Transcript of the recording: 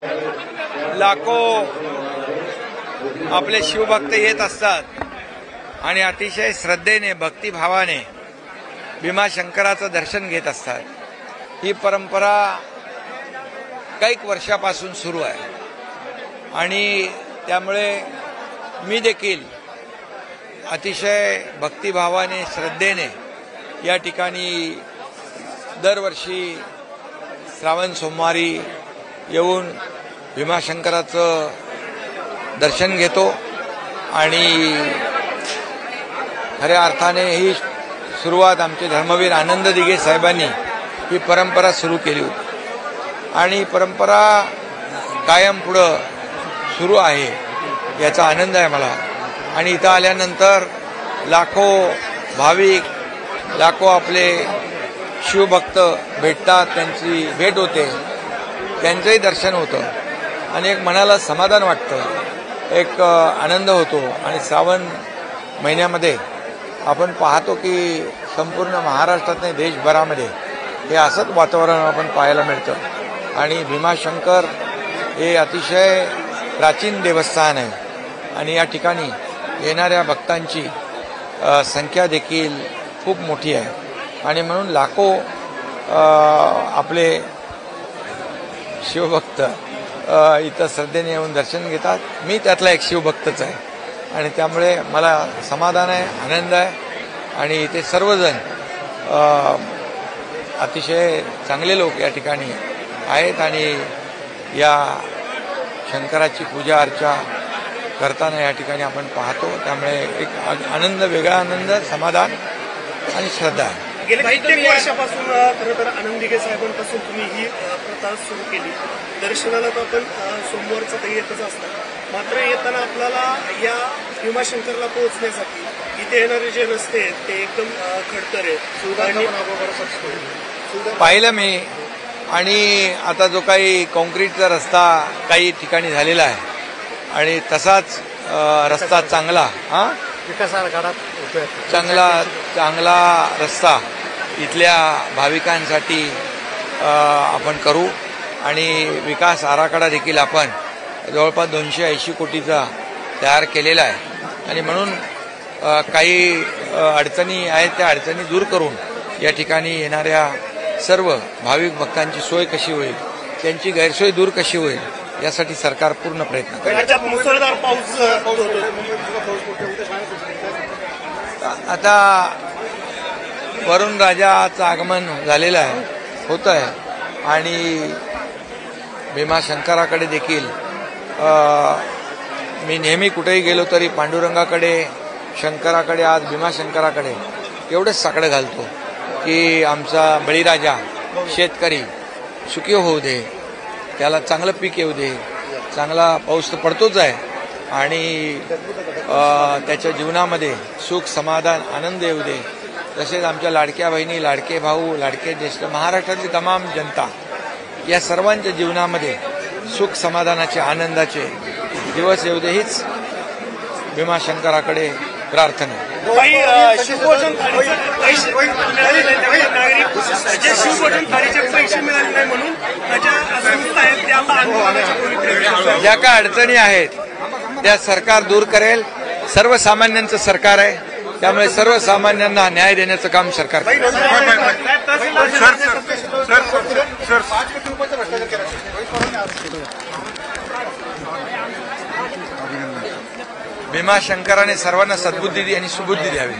लाखो आपले शिवभक्त येत असतात आणि अतिशय श्रद्धेने भक्तिभावाने भीमाशंकराचं दर्शन घेत असतात। ही परंपरा कैक वर्षापासून सुरू आहे आणि त्यामुळे मी देखील अतिशय भक्तिभावाने श्रद्धेने या ठिकाणी दरवर्षी श्रावण सोमवारी येऊन भीमाशंकराचं दर्शन घेतो आणि खऱ्या अर्थाने ही सुरुवात आमचे धर्मवीर आनंद दिघे साहेबांनी ही परंपरा सुरू केली होती आणि परंपरा कायम पुढं सुरू आहे याचा आनंद आहे मला। आणि इथं आल्यानंतर लाखो भाविक लाखो आपले शिवभक्त भेटतात, त्यांची भेट होते, त्यांचंही दर्शन होतं आणि एक मनाला समाधान वाटतं, एक आनंद होतो। आणि श्रावण महिन्यामध्ये आपण पाहतो की संपूर्ण महाराष्ट्रात नाही देशभरामध्ये हे असंच वातावरण आपण पाहायला मिळतं आणि भीमाशंकर हे अतिशय प्राचीन देवस्थान आहे आणि या ठिकाणी येणाऱ्या भक्तांची संख्या देखील खूप मोठी आहे आणि म्हणून लाखो आपले शिवभक्त इथं श्रद्धेने येऊन दर्शन घेतात। मी त्यातला एक शिवभक्तच आहे आणि त्यामुळे मला समाधान आहे, आनंद आहे आणि इथे सर्वजण अतिशय चांगले लोक या ठिकाणी आहेत आणि या शंकराची पूजा अर्चा करताना या ठिकाणी आपण पाहतो। त्यामुळे एक आनंद, वेगळा आनंद, समाधान आणि श्रद्धा आहे। गेल्या कित्येक वर्षापासून खरं तर आनंद दिघे साहेबांपासून तुम्ही ही प्रथा सुरू केली। दर्शनाला तर आपण सोमवारचं तर येतच असतात, मात्र येताना आपल्याला या भीमाशंकरला पोहोचण्यासाठी इथे येणारे जे रस्ते आहेत ते एकदम खडतर आहेत, पाहिलं मी। आणि आता जो काही कॉन्क्रीटचा रस्ता काही ठिकाणी झालेला आहे आणि तसाच रस्ता चांगला चांगला रस्ता इथल्या भाविकांसाठी आपण करू आणि विकास आराखडा देखील आपण जवळपास 280 कोटीचा तयार केलेला आहे आणि म्हणून काही अडचणी आहेत त्या अडचणी दूर करून या ठिकाणी येणाऱ्या सर्व भाविक भक्तांची सोय कशी होईल, त्यांची गैरसोय दूर कशी होईल यासाठी सरकार पूर्ण प्रयत्न करेल। मुसळधार पाऊस आता वरुण राजाचं आगमन झालेलं आहे, होत आहे आणि भीमाशंकराकडे देखील मी नेहमी कुठेही गेलो तरी पांडुरंगाकडे, शंकराकडे, आज भीमाशंकराकडे एवढंच साकडं घालतो की आमचा बळीराजा शेतकरी सुखी होऊ दे, त्याला चांगलं पीक येऊ दे, चांगला पाऊस तर पडतोच आहे आणि त्याच्या जीवनामध्ये सुख, समाधान, आनंद येऊ दे। तसेच आमच्या लाडक्या बहिणी, लाडके भाऊ, लाडके ज्येष्ठ, महाराष्ट्रातली तमाम जनता या सर्वांच्या जीवनामध्ये सुख, समाधानाचे, आनंदाचे दिवस येऊ दे हीच भीमाशंकराकडे प्रार्थना। शिवभोजन थाळीचे पैसे मिळाले नाही म्हणून ज्या काय अडचणी आहेत त्या सरकार दूर करेल। सर्वसामान्यांचं सरकार आहे, त्यामुळे सर्वसामान्यांना न्याय देण्याचं काम सरकार करेल। भीमाशंकराने सर्वांना सद्बुद्धी आणि सुबुद्धी द्यावी।